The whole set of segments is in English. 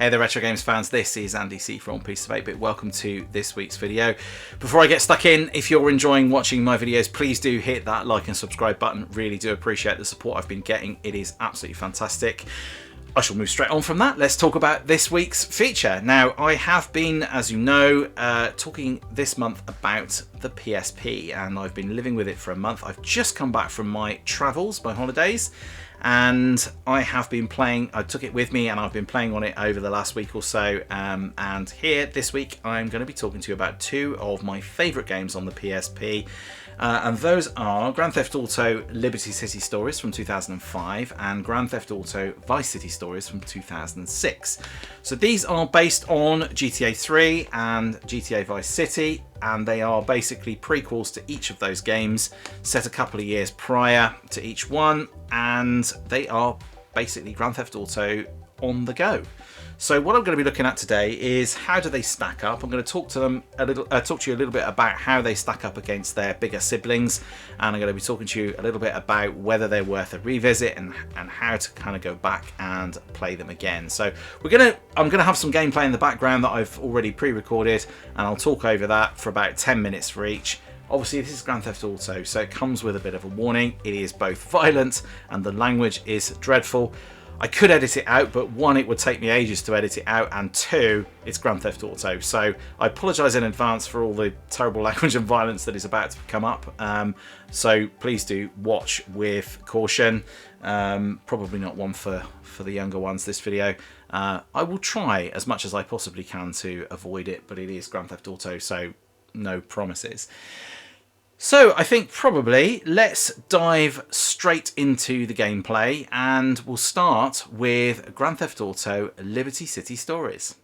Hey there retro games fans, this is Andy C from Pieces of 8-Bit. Welcome to this week's video. Before I get stuck in, if you're enjoying watching my videos, please do hit that like and subscribe button. Really do appreciate the support I've been getting. It is absolutely fantastic. I shall move straight on from that. Let's talk about this week's feature. Now, I have been, as you know, talking this month about the PSP, and I've been living with it for a month. I've just come back from my travels, my holidays, and I have been playing. I took it with me and I've been playing on it over the last week or so, and here this week I'm going to be talking to you about two of my favourite games on the PSP, and those are Grand Theft Auto Liberty City Stories from 2005 and Grand Theft Auto Vice City Stories from 2006. So these are based on GTA 3 and GTA Vice City, and they are basically prequels to each of those games, set a couple of years prior to each one, and they are basically Grand Theft Auto on the go. So what I'm going to be looking at today is how do they stack up. I'm going to talk to you a little bit about how they stack up against their bigger siblings, and I'm going to be talking to you a little bit about whether they're worth a revisit and how to kind of go back and play them again. So I'm going to have some gameplay in the background that I've already pre-recorded, and I'll talk over that for about 10 minutes for each. Obviously, this is Grand Theft Auto, so it comes with a bit of a warning. It is both violent and the language is dreadful. I could edit it out, but one, it would take me ages to edit it out, and two, it's Grand Theft Auto. So I apologise in advance for all the terrible language and violence that is about to come up. So please do watch with caution. Probably not one for the younger ones, this video. I will try as much as I possibly can to avoid it, but it is Grand Theft Auto, so no promises. So I think probably let's dive straight into the gameplay, and we'll start with Grand Theft Auto Liberty City Stories.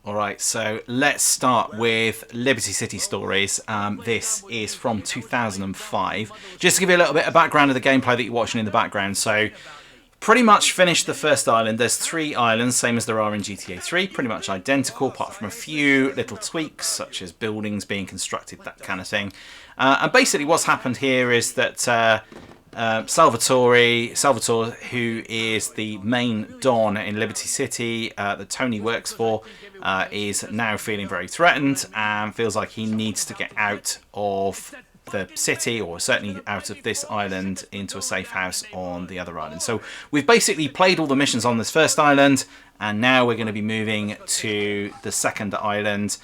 Alright, so let's start with Liberty City Stories. This is from 2005. Just to give you a little bit of background of the gameplay that you're watching in the background. So, pretty much finished the first island. There's 3 islands, same as there are in GTA 3. Pretty much identical, apart from a few little tweaks, such as buildings being constructed, that kind of thing. And basically what's happened here is that Salvatore, who is the main Don in Liberty City that Tony works for, is now feeling very threatened and feels like he needs to get out of the city, or certainly out of this island, into a safe house on the other island. So we've basically played all the missions on this first island, and now we're going to be moving to the second island,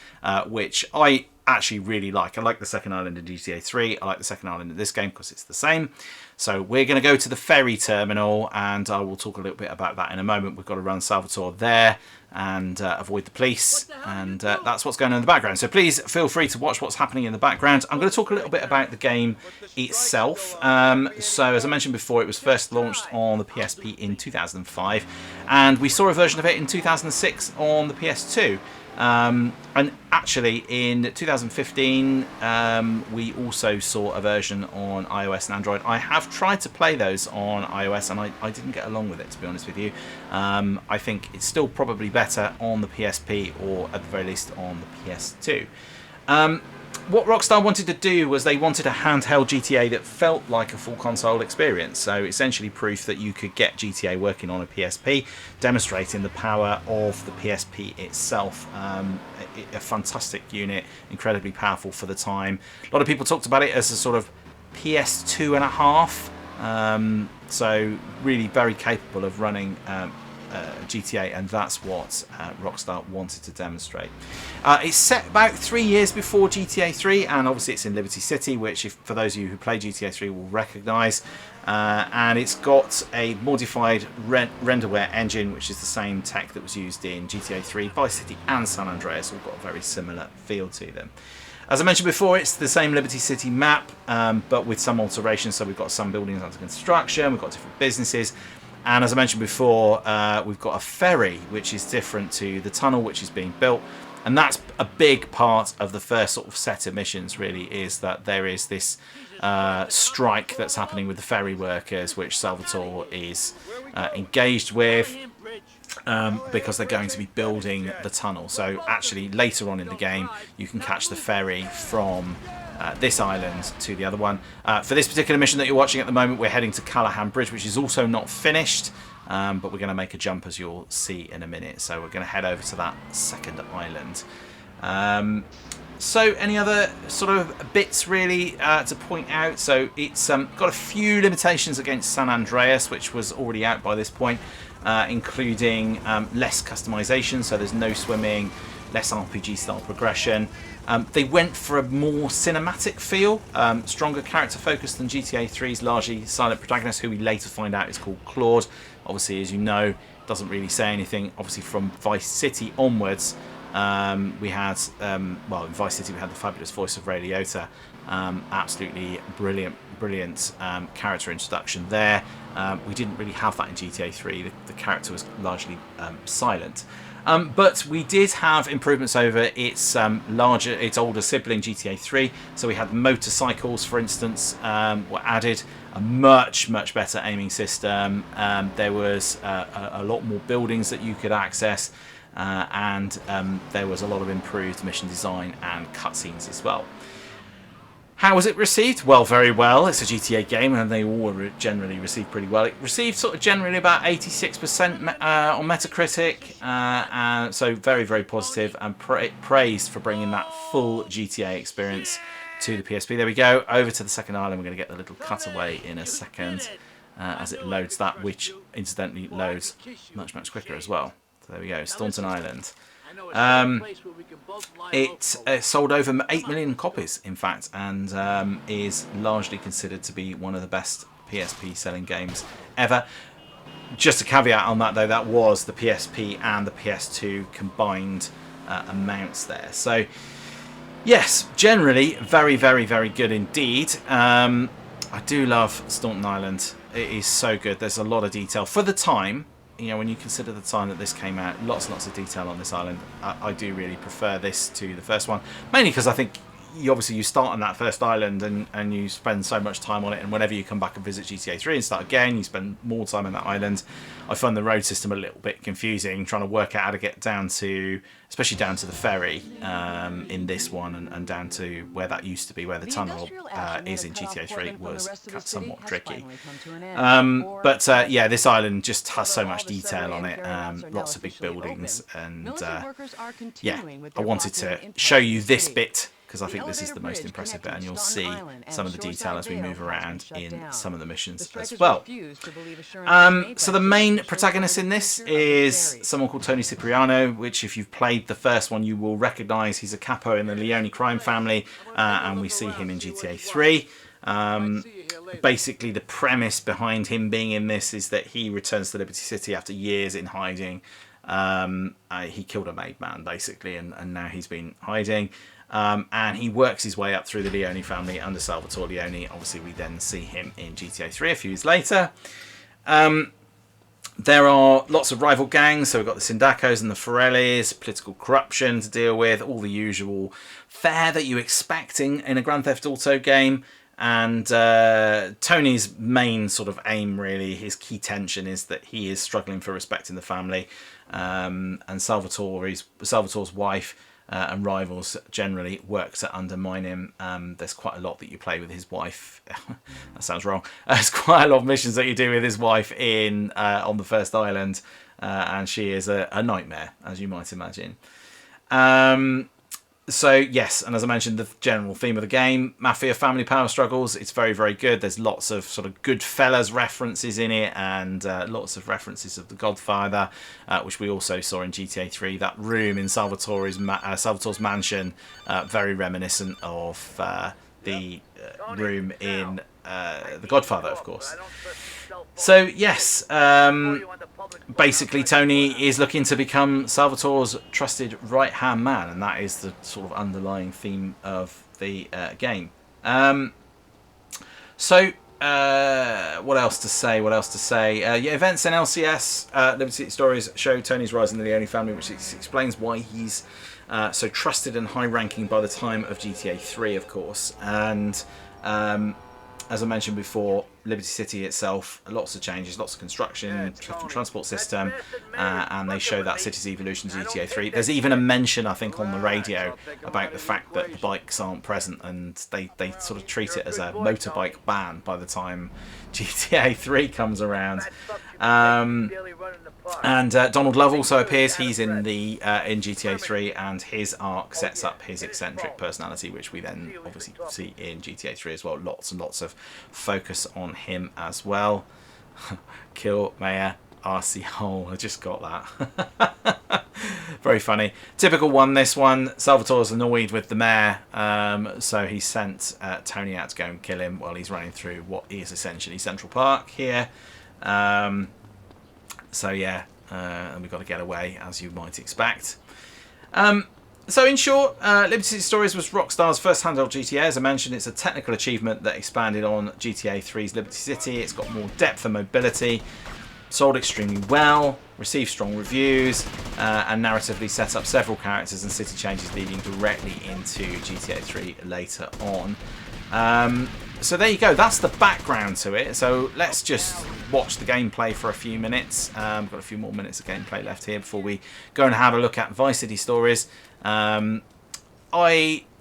which I actually really like. I like the second island in GTA 3. I like the second island in this game because it's the same. So we're going to go to the ferry terminal, and I will talk a little bit about that in a moment. We've got to run Salvatore there and avoid the police, and that's what's going on in the background. So please feel free to watch what's happening in the background. I'm going to talk a little bit about the game itself. So as I mentioned before, it was first launched on the PSP in 2005, and we saw a version of it in 2006 on the PS2. And actually in 2015 we also saw a version on iOS and Android. I have tried to play those on iOS and I didn't get along with it, to be honest with you. I think it's still probably better on the PSP, or at the very least on the PS2. What Rockstar wanted to do was they wanted a handheld GTA that felt like a full console experience. So essentially proof that you could get GTA working on a PSP, demonstrating the power of the PSP itself. A fantastic unit, incredibly powerful for the time. A lot of people talked about it as a sort of PS2 and a half. So really very capable of running GTA, and that's what Rockstar wanted to demonstrate. It's set about 3 years before GTA 3, and obviously it's in Liberty City, which, if for those of you who play GTA 3 will recognise. And it's got a modified renderware engine, which is the same tech that was used in GTA 3, Vice City and San Andreas. All got a very similar feel to them. As I mentioned before, it's the same Liberty City map, but with some alterations. So we've got some buildings under construction, we've got different businesses. And as I mentioned before, we've got a ferry, which is different to the tunnel which is being built. And that's a big part of the first sort of set of missions, really, is that there is this strike that's happening with the ferry workers, which Salvatore is engaged with, because they're going to be building the tunnel. So actually, later on in the game, you can catch the ferry from this island to the other one. For this particular mission that you're watching at the moment, we're heading to Callahan Bridge, which is also not finished, but we're going to make a jump, as you'll see in a minute. So we're going to head over to that second island. So any other sort of bits really to point out? So it's got a few limitations against San Andreas, which was already out by this point, including less customization, so there's no swimming, less RPG style progression. They went for a more cinematic feel, stronger character focus than GTA 3's largely silent protagonist, who we later find out is called Claude. Obviously, as you know, doesn't really say anything. Obviously, from Vice City onwards, we had, well, in Vice City we had the fabulous voice of Ray Liotta. Absolutely brilliant character introduction there. We didn't really have that in GTA 3. The character was largely silent. But we did have improvements over its older sibling GTA 3. So we had motorcycles, for instance, were added. A much better aiming system. There was a lot more buildings that you could access, and there was a lot of improved mission design and cutscenes as well. How was it received? Well, very well. It's a GTA game, and they all were generally received pretty well. It received sort of generally about 86% on Metacritic, so very positive, and praised for bringing that full GTA experience to the PSP. There we go, over to the second island. We're going to get the little cutaway in a second as it loads that, which incidentally loads much quicker as well. So there we go, Staunton Island. It sold over 8 million copies, in fact, and is largely considered to be one of the best PSP selling games ever. Just a caveat on that, though, that was the PSP and the PS2 combined amounts there. So yes, generally very good indeed. I do love Staunton Island. It is so good. There's a lot of detail for the time. You know, when you consider the time that this came out, lots of detail on this island. I do really prefer this to the first one, mainly because I think you start on that first island and you spend so much time on it, and whenever you come back and visit GTA 3 and start again, you spend more time on that island. I find the road system a little bit confusing, trying to work out how to get down to, especially down to the ferry in this one, and down to where that used to be, where the tunnel is in GTA 3, was somewhat tricky. Yeah, this island just has so much detail on it, lots of big buildings, and yeah, I wanted to show you this bit, because I think this is the most impressive bit, and you'll see some of the detail as we move around in some of the missions as well. So the main protagonist in this is someone called Tony Cipriano, which if you've played the first one you will recognise. He's a capo in the Leone crime family, and we see him in GTA 3. Basically, the premise behind him being in this is that he returns to Liberty City after years in hiding. He killed a maid man, basically, and now he's been hiding. And he works his way up through the Leone family under Salvatore Leone. Obviously, we then see him in GTA 3 a few years later. There are lots of rival gangs, so we've got the Sindacos and the Forellis, political corruption to deal with, all the usual fare that you expect in a Grand Theft Auto game. And Tony's main sort of aim, really, his key tension is that he is struggling for respect in the family, and Salvatore's wife and rivals generally work to undermine him. There's quite a lot that you play with his wife. That sounds wrong. There's quite a lot of missions that you do with his wife on the first island, and she is a nightmare, as you might imagine. So yes, and as I mentioned, the general theme of the game, mafia family power struggles, it's very, very good. There's lots of sort of Goodfellas references in it, and lots of references of The Godfather, which we also saw in GTA 3. That room in Salvatore's mansion, very reminiscent of the room in The Godfather, of course. So yes, basically Tony is looking to become Salvatore's trusted right-hand man, and that is the sort of underlying theme of the game. What else to say? Yeah, events in LCS, Liberty City Stories show Tony's rise in the Leone family, which explains why he's so trusted and high-ranking by the time of GTA 3, of course. And as I mentioned before, Liberty City itself, lots of changes, lots of construction, transport system, and they show that city's evolution to GTA 3. There's even a mention, I think, on the radio about the fact that bikes aren't present, and they sort of treat it as a motorbike ban by the time GTA 3 comes around. And Donald Love also appears. He's in GTA 3, and his arc sets up his eccentric personality, which we then obviously see in GTA 3 as well. Lots and lots of focus on him as well. Kill Mayor RC Hole. I just got that. Very funny. Typical one, this one. Salvatore's annoyed with the mayor, so he sent Tony out to go and kill him while he's running through what is essentially Central Park here. So yeah, and we've got to get away, as you might expect. So in short, Liberty City Stories was Rockstar's first handheld GTA. As I mentioned, it's a technical achievement that expanded on GTA 3's Liberty City. It's got more depth and mobility, sold extremely well, received strong reviews, and narratively set up several characters and city changes leading directly into GTA 3 later on. So there you go, that's the background to it. So let's just watch the gameplay for a few minutes. Got a few more minutes of gameplay left here before we go and have a look at Vice City Stories. I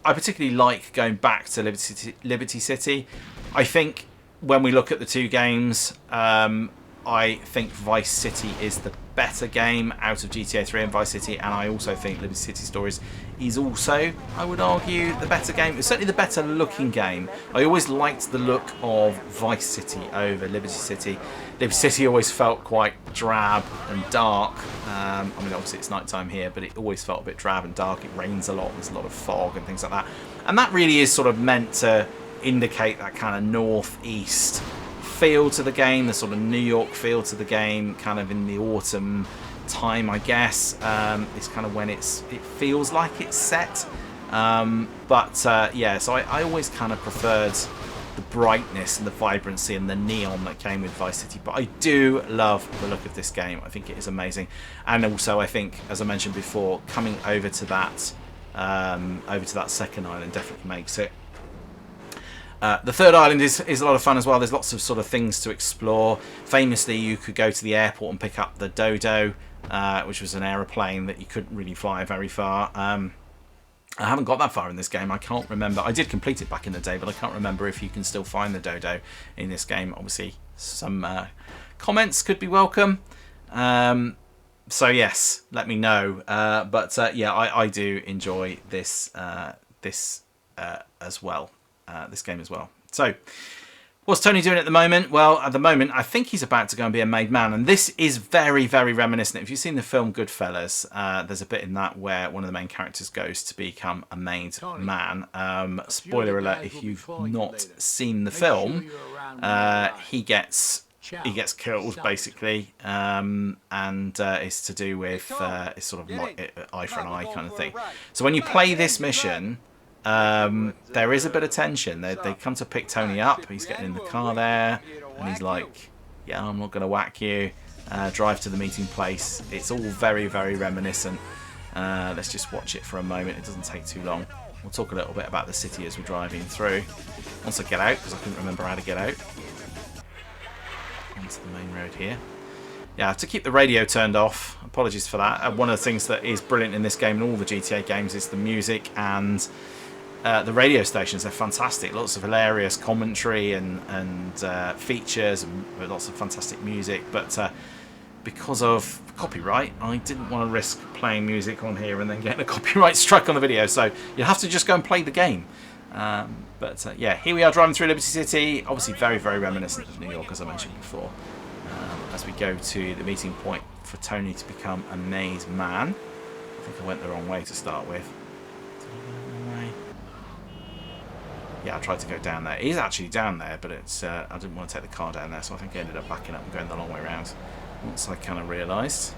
particularly like going back to Liberty City. I think when we look at the two games, I think Vice City is the better game out of GTA 3 and Vice City, and I also think Liberty City Stories is also, I would argue, the better game. It's certainly the better looking game. I always liked the look of Vice City over Liberty City. Liberty City always felt quite drab and dark. I mean, obviously it's nighttime here, but it always felt a bit drab and dark. It rains a lot, there's a lot of fog and things like that. And that really is sort of meant to indicate that kind of northeast feel to the game, the sort of New York feel to the game, kind of in the autumn time, I guess. It's kind of when it feels like it's set. Yeah, so I always kind of preferred the brightness and the vibrancy and the neon that came with Vice City, but I do love the look of this game. I think it is amazing, and also I think, as I mentioned before, coming over to that second island definitely makes it. The third island is a lot of fun as well. There's lots of sort of things to explore. Famously, you could go to the airport and pick up the Dodo, which was an aeroplane that you couldn't really fly very far. I haven't got that far in this game. I can't remember. I did complete it back in the day, but I can't remember if you can still find the Dodo in this game. Obviously, some comments could be welcome. So yes, let me know. Yeah, I do enjoy this as well. This game as well. So, What's Tony doing at the moment? Well, at the moment, I think he's about to go and be a made man. And this is very, very reminiscent. If you've seen the film Goodfellas, there's a bit in that where one of the main characters goes to become a made man. Spoiler alert, if you've not seen the film, he gets killed, basically. And it's to do with, it's sort of like eye for an eye kind of thing. So when you play this mission... there is a bit of tension. They come to pick Tony up. He's getting in the car there, and he's like, "Yeah, I'm not going to whack you." Drive to the meeting place. It's all very, very reminiscent. Let's just watch it for a moment. It doesn't take too long. We'll talk a little bit about the city as we're driving through. Once I get out, because I couldn't remember how to get out. Onto the main road here. Yeah, I have to keep the radio turned off. Apologies for that. One of the things that is brilliant in this game and all the GTA games is the music and the radio stations. They're fantastic. Lots of hilarious commentary and features and lots of fantastic music. But because of copyright, I didn't want to risk playing music on here and then getting a copyright struck on the video. So you'll have to just go and play the game. Yeah, here we are driving through Liberty City. Obviously very, very reminiscent of New York, as I mentioned before. As we go to the meeting point for Tony to become a made man. I think I went the wrong way to start with. Did I go the wrong way? Yeah, I tried to go down there. It is actually down there, but it's I didn't want to take the car down there, so I think I ended up backing up and going the long way around. Once I kind of realised.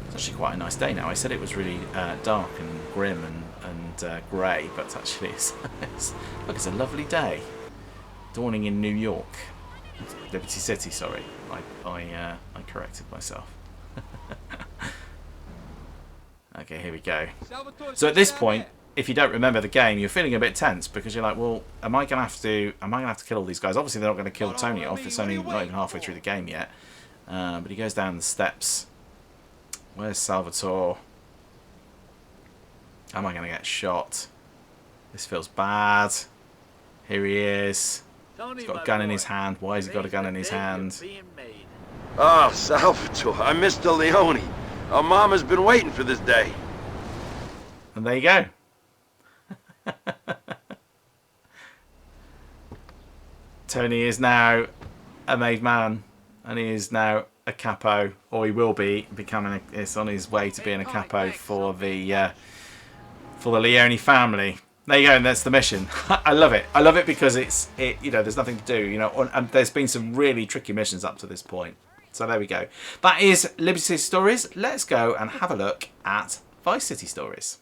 It's actually quite a nice day now. I said it was really dark and grim and grey, but actually look, it's a lovely day. Dawning in New York. Liberty City, sorry. I corrected myself. Okay, here we go. So at this point, if you don't remember the game, you're feeling a bit tense because you're like, well, am I gonna have to kill all these guys? Obviously they're not gonna kill Tony off, it's only not even halfway through the game yet. But he goes down the steps. Where's Salvatore? Am I gonna get shot? This feels bad. Here he is. He's got a gun in his hand. Why has he got a gun in his hand? Oh, Salvatore, I'm Mr. Leone. Our mama's been waiting for this day. And there you go. Tony is now a made man, and he is now a capo, or he will be becoming. It's on his way to being a capo for the Leone family. There you go, and that's the mission. I love it. I love it because you know, there's nothing to do, you know, and there's been some really tricky missions up to this point. So there we go. That is Liberty City Stories. Let's go and have a look at Vice City Stories.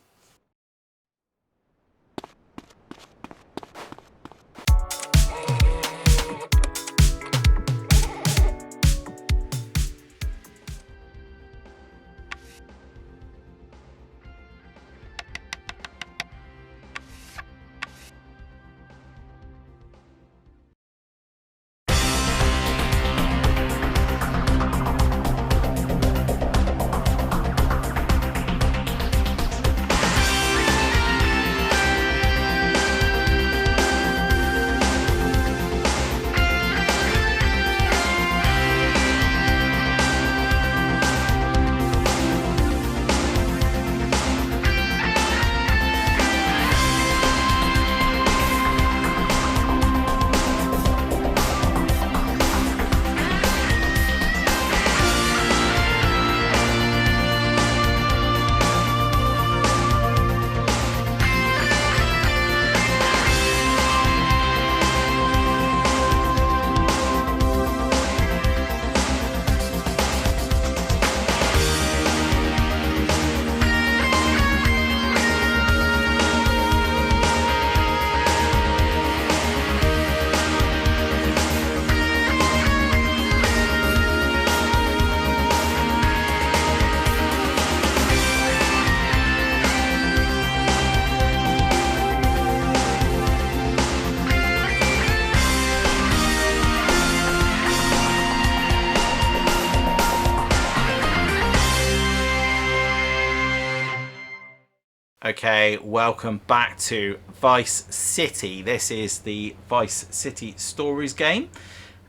Okay, welcome back to Vice City. This is the Vice City Stories game,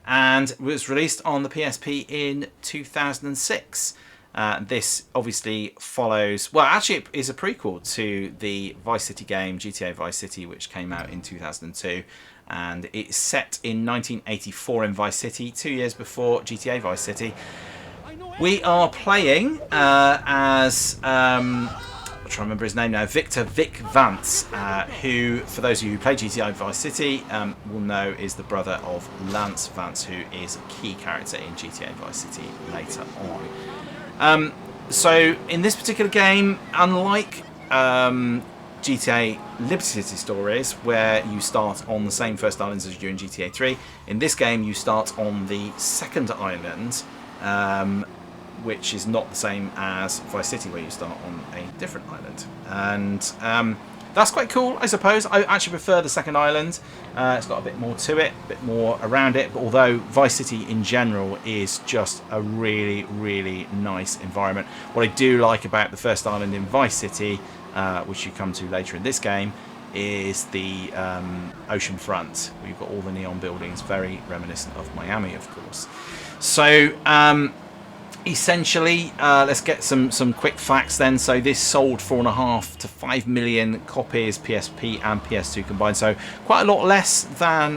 and it was released on the PSP in 2006. This obviously follows, well, actually it is a prequel to the Vice City game, GTA Vice City, which came out in 2002. And it's set in 1984 in Vice City, 2 years before GTA Vice City. We are playing as, I'm trying to remember his name now, Vic Vance, who, for those of you who play GTA Vice City, will know is the brother of Lance Vance, who is a key character in GTA Vice City later on. So in this particular game, unlike GTA Liberty City Stories, where you start on the same first islands as you do in GTA 3, in this game you start on the second island, which is not the same as Vice City, where you start on a different island. And that's quite cool, I suppose. I actually prefer the second island. It's got a bit more to it, a bit more around it, but although Vice City in general is just a really, really nice environment. What I do like about the first island in Vice City, which you come to later in this game, is the ocean front. We've got all the neon buildings, very reminiscent of Miami, of course. So essentially, let's get some quick facts then. So this sold 4.5 to 5 million copies, PSP and PS2 combined. So quite a lot less than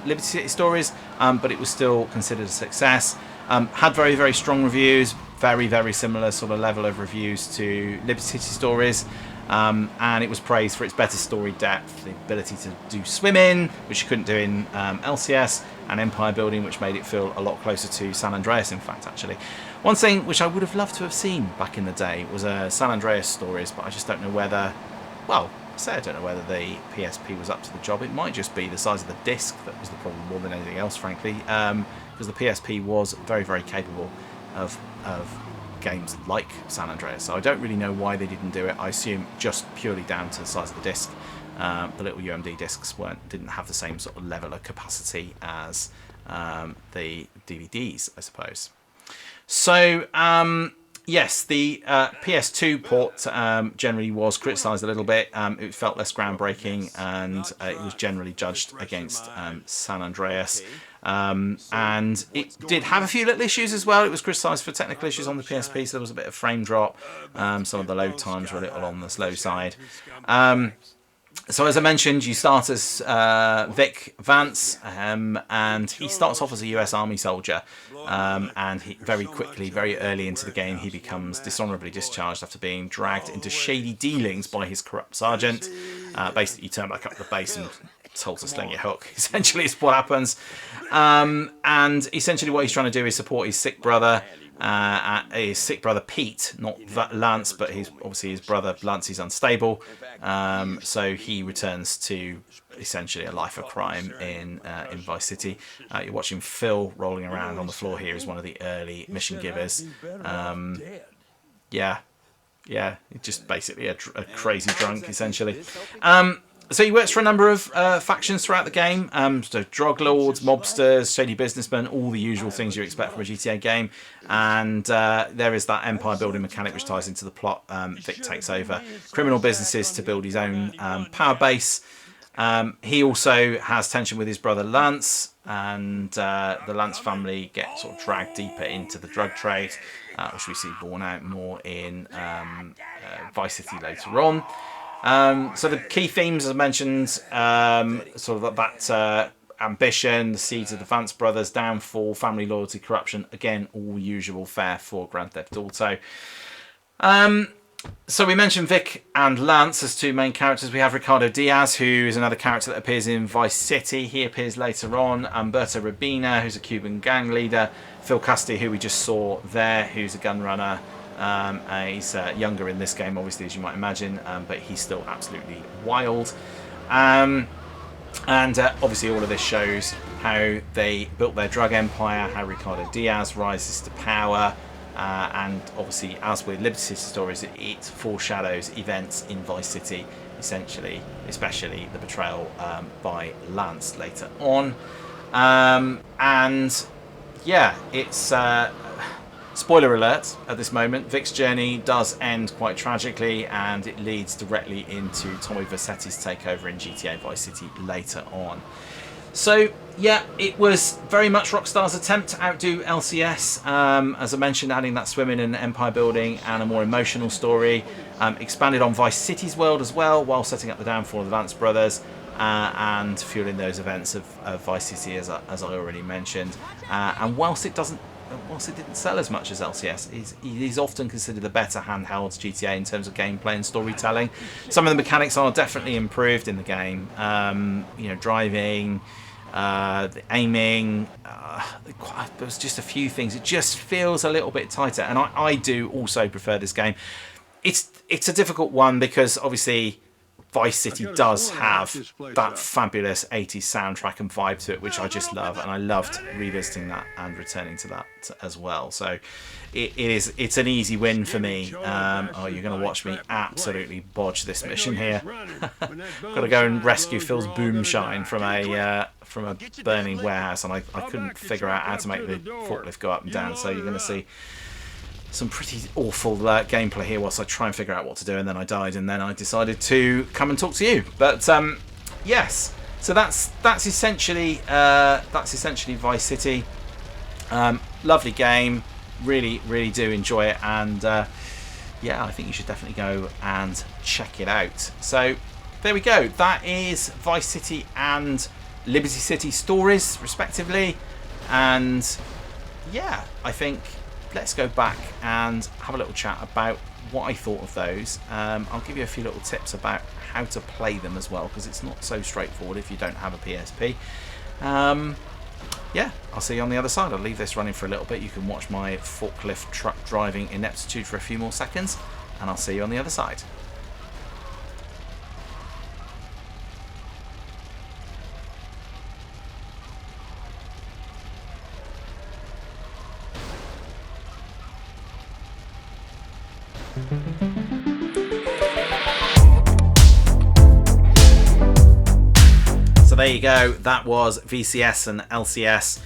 Liberty City Stories, but it was still considered a success. Had very, very strong reviews, very, very similar sort of level of reviews to Liberty City Stories. And it was praised for its better story depth, the ability to do swimming, which you couldn't do in LCS, and empire building, which made it feel a lot closer to San Andreas, in fact, actually. One thing which I would have loved to have seen back in the day was San Andreas Stories, but I just don't know whether, well, I don't know whether the PSP was up to the job. It might just be the size of the disc that was the problem more than anything else, frankly, because the PSP was very, very capable of games like San Andreas. So I don't really know why they didn't do it. I assume just purely down to the size of the disc. The little UMD discs didn't have the same sort of level of capacity as the DVDs, I suppose. So yes, the PS2 port generally was criticised a little bit. It felt less groundbreaking, and it was generally judged against San Andreas. And it did have a few little issues as well. It was criticised for technical issues on the PSP, so there was a bit of frame drop. Some of the load times were a little on the slow side. So as I mentioned, you start as Vic Vance, and he starts off as a US Army soldier, and he very quickly, very early into the game, he becomes dishonourably discharged after being dragged into shady dealings by his corrupt sergeant. Basically, you turn back up the base and told to sling your hook, essentially, is what happens. And essentially what he's trying to do is support his sick brother Pete, not Lance, but obviously his brother Lance is unstable. So he returns to essentially a life of crime in Vice City. You're watching Phil rolling around on the floor here as one of the early mission givers. Yeah, just basically a crazy drunk, essentially. So he works for a number of factions throughout the game. So drug lords, mobsters, shady businessmen, all the usual things you expect from a GTA game. And there is that empire building mechanic which ties into the plot. Vic takes over criminal businesses to build his own power base. He also has tension with his brother Lance, and the Lance family get sort of dragged deeper into the drug trade, which we see borne out more in Vice City later on. So the key themes, as I mentioned, sort of that ambition, the seeds of the Vance brothers, downfall, family loyalty, corruption. Again, all usual fare for Grand Theft Auto. So we mentioned Vic and Lance as two main characters. We have Ricardo Diaz, who is another character that appears in Vice City. He appears later on. Humberto Ribena, who's a Cuban gang leader. Phil Cassidy, who we just saw there, who's a gun runner. He's younger in this game, obviously, as you might imagine, but he's still absolutely wild. And obviously all of this shows how they built their drug empire, how Ricardo Diaz rises to power, and obviously, as with Liberty City Stories, it foreshadows events in Vice City, essentially, especially the betrayal by Lance later on. And yeah, it's... spoiler alert at this moment, Vic's journey does end quite tragically, and it leads directly into Tommy Vercetti's takeover in GTA Vice City later on. So yeah, it was very much Rockstar's attempt to outdo LCS. As I mentioned, adding that swimming and empire building and a more emotional story. Expanded on Vice City's world as well, while setting up the downfall of the Vance brothers and fueling those events of Vice City, as I already mentioned. And whilst it didn't sell as much as LCS, it is often considered the better handheld GTA in terms of gameplay and storytelling. Some of the mechanics are definitely improved in the game. You know, driving, the aiming, there's just a few things. It just feels a little bit tighter, and I do also prefer this game. It's a difficult one because obviously Vice City does have that fabulous 80s soundtrack and vibe to it, which I just love, and I loved revisiting that and returning to that as well. So it's an easy win for me. Oh, you're going to watch me absolutely bodge this mission here. Got to go and rescue Phil's boomshine from a burning warehouse, and I couldn't figure out how to make the forklift go up and down. So you're going to see some pretty awful gameplay here whilst I try and figure out what to do, and then I died, and then I decided to come and talk to you. But yes, so that's essentially Vice City. Lovely game, really do enjoy it, and yeah, I think you should definitely go and check it out. So there we go. That is Vice City and Liberty City stories, respectively, and yeah, I think let's go back and have a little chat about what I thought of those. I'll give you a few little tips about how to play them as well, because it's not so straightforward if you don't have a PSP. Yeah, I'll see you on the other side. I'll leave this running for a little bit. You can watch my forklift truck driving ineptitude for a few more seconds, and I'll see you on the other side. So there you go, that was VCS and LCS.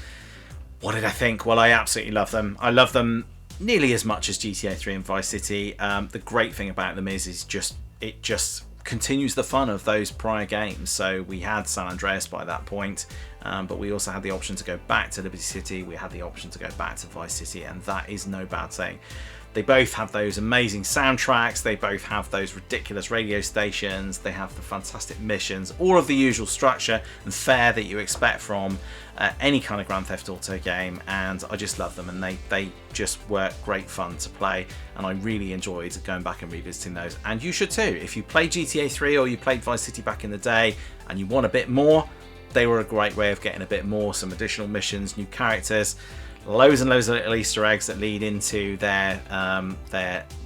What did I think? Well, I absolutely love them. I love them nearly as much as GTA 3 and Vice City. The great thing about them is it just continues the fun of those prior games. So we had San Andreas by that point, but we also had the option to go back to Liberty City. We had the option to go back to Vice City, and that is no bad thing. They both have those amazing soundtracks, they both have those ridiculous radio stations, they have the fantastic missions, all of the usual structure and fare that you expect from any kind of Grand Theft Auto game, and I just love them, and they just were great fun to play, and I really enjoyed going back and revisiting those, and you should too. If you played GTA 3 or you played Vice City back in the day and you want a bit more, they were a great way of getting a bit more, some additional missions, new characters, loads and loads of little Easter eggs that lead into their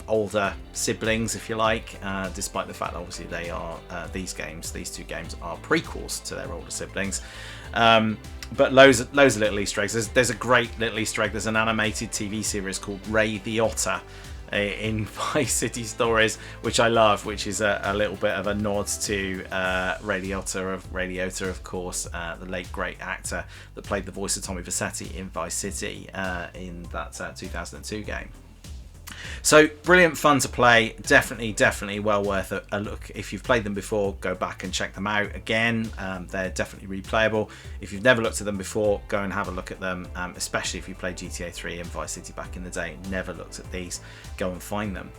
older siblings, if you like, despite the fact that obviously they are these two games are prequels to their older siblings. But loads of little Easter eggs. There's a great little Easter egg. There's an animated TV series called Ray the Otter in Vice City Stories, which I love, which is a little bit of a nod to Ray Liotta, of course, the late great actor that played the voice of Tommy Vercetti in Vice City in that 2002 game. So brilliant fun to play, definitely well worth a look. If you've played them before, go back and check them out again. They're definitely replayable. If you've never looked at them before, go and have a look at them, especially if you played GTA 3 and Vice City back in the day, never looked at these, go and find them.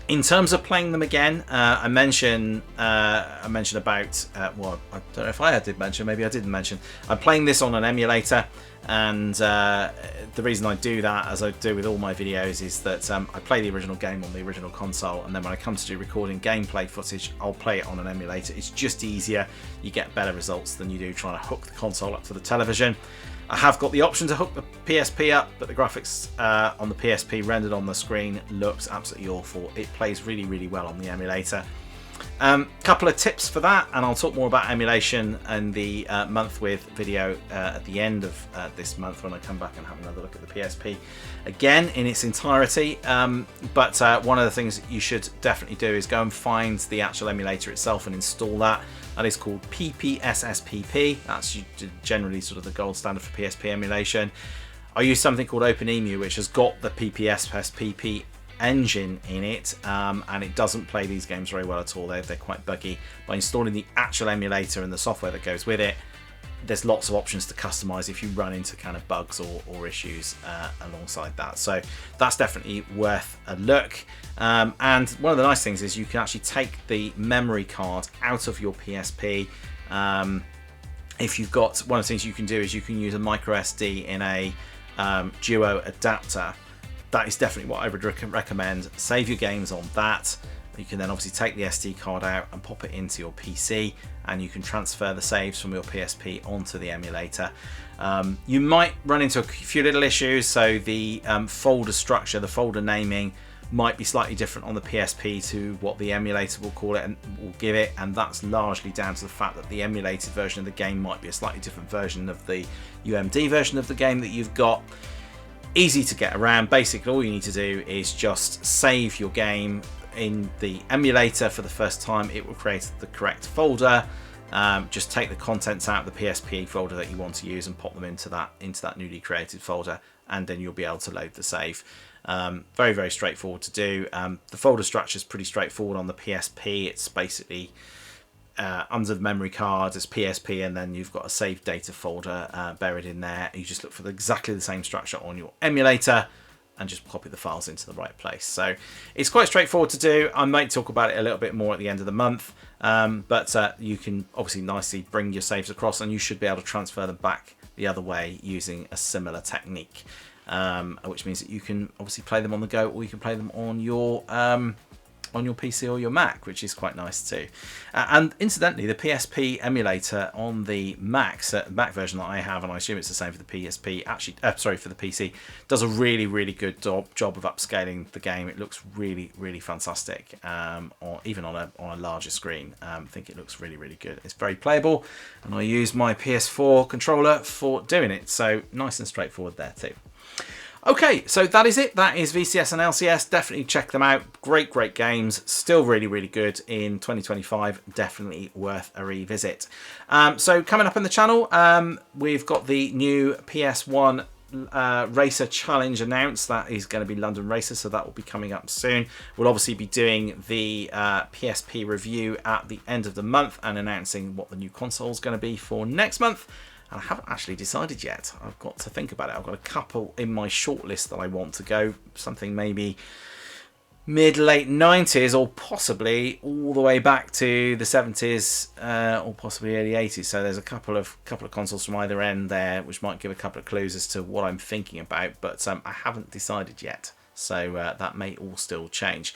In terms of playing them again, I mentioned about, well, I don't know if I did mention, maybe I didn't mention, I'm playing this on an emulator, and the reason I do that, as I do with all my videos, is that I play the original game on the original console, and then when I come to do recording gameplay footage, I'll play it on an emulator. It's just easier, you get better results than you do trying to hook the console up to the television. I have got the option to hook the PSP up, but the graphics on the PSP rendered on the screen looks absolutely awful. It plays really well on the emulator. Couple of tips for that, and I'll talk more about emulation in the month with video at the end of this month when I come back and have another look at the PSP again in its entirety. But one of the things that you should definitely do is go and find the actual emulator itself and install that. That is called PPSSPP. That's generally sort of the gold standard for PSP emulation. I use something called OpenEMU, which has got the PPSSPP engine in it, and it doesn't play these games very well at all. They're quite buggy. By installing the actual emulator and the software that goes with it, there's lots of options to customize if you run into kind of bugs or issues alongside that. So that's definitely worth a look. And one of the nice things is you can actually take the memory card out of your PSP. If you've got, one of the things you can do is you can use a micro SD in a Duo adapter. That is definitely what I would recommend. Save your games on that. You can then obviously take the SD card out and pop it into your PC, and you can transfer the saves from your PSP onto the emulator. You might run into a few little issues, so the folder structure, the folder naming might be slightly different on the PSP to what the emulator will call it and will give it, and that's largely down to the fact that the emulated version of the game might be a slightly different version of the UMD version of the game that you've got. Easy to get around. Basically all you need to do is just save your game in the emulator for the first time. It will create the correct folder. Just take the contents out of the PSP folder that you want to use and pop them into that newly created folder, and then you'll be able to load the save. Very, very straightforward to do. The folder structure is pretty straightforward on the PSP. It's basically under the memory card, it's PSP, and then you've got a save data folder buried in there. You just look for exactly the same structure on your emulator and just copy the files into the right place. So it's quite straightforward to do. I might talk about it a little bit more at the end of the month, but you can obviously nicely bring your saves across, and you should be able to transfer them back the other way using a similar technique, which means that you can obviously play them on the go, or you can play them on your PC or your Mac, which is quite nice too. And incidentally, the PSP emulator on the Mac version that I have, and I assume it's the same for the PSP, actually, for the PC, does a really, really good job of upscaling the game. It looks really, really fantastic, or even on a larger screen. I think it looks really, really good. It's very playable, and I use my PS4 controller for doing it, so nice and straightforward there too. Okay, so that is it. That is VCS and LCS. Definitely check them out. Great, great games. Still really, really good in 2025. Definitely worth a revisit. So coming up on the channel, we've got the new PS1 Racer Challenge announced. That is going to be London Racer, so that will be coming up soon. We'll obviously be doing the PSP review at the end of the month and announcing what the new console is going to be for next month. I haven't actually decided yet. I've got to think about it. I've got a couple in my shortlist that I want to go. Something maybe mid-late 90s, or possibly all the way back to the 70s, or possibly early 80s. So there's a couple of consoles from either end there, which might give a couple of clues as to what I'm thinking about. But I haven't decided yet. So that may all still change.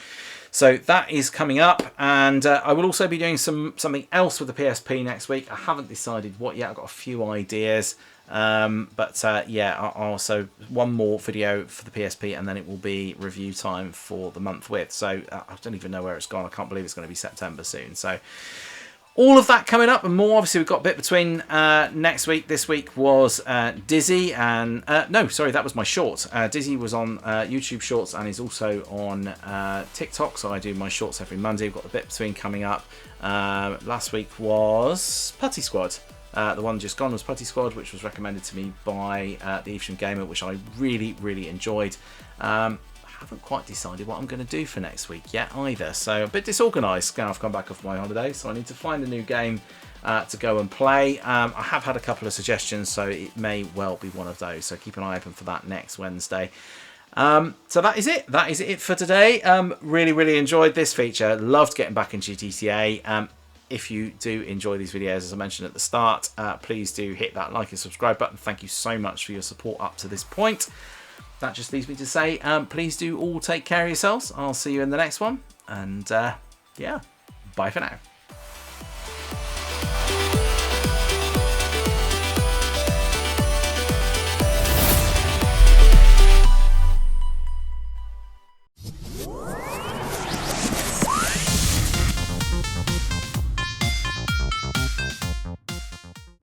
So that is coming up, and I will also be doing something else with the PSP next week. I haven't decided what yet. I've got a few ideas, but yeah, I'll also one more video for the PSP, and then it will be review time for the month with. So I don't even know where it's gone. I can't believe it's going to be September soon. So all of that coming up and more. Obviously, we've got a bit between next week. This week was Dizzy, and no, sorry, that was my short. Dizzy was on YouTube Shorts and is also on TikTok. So I do my shorts every Monday. We've got the bit between coming up. Last week was Putty Squad. The one just gone was Putty Squad, which was recommended to me by the Evesham Gamer, which I really, really enjoyed. Haven't quite decided what I'm going to do for next week yet either, so a bit disorganised now I've come back off my holiday, so I need to find a new game to go and play. I have had a couple of suggestions, so it may well be one of those, so keep an eye open for that next Wednesday. So that is it for today. Really, really enjoyed this feature, loved getting back into GTA. If you do enjoy these videos, as I mentioned at the start, please do hit that like and subscribe button. Thank you so much for your support up to this point. That just leaves me to say, please do all take care of yourselves. I'll see you in the next one. And yeah, bye for now.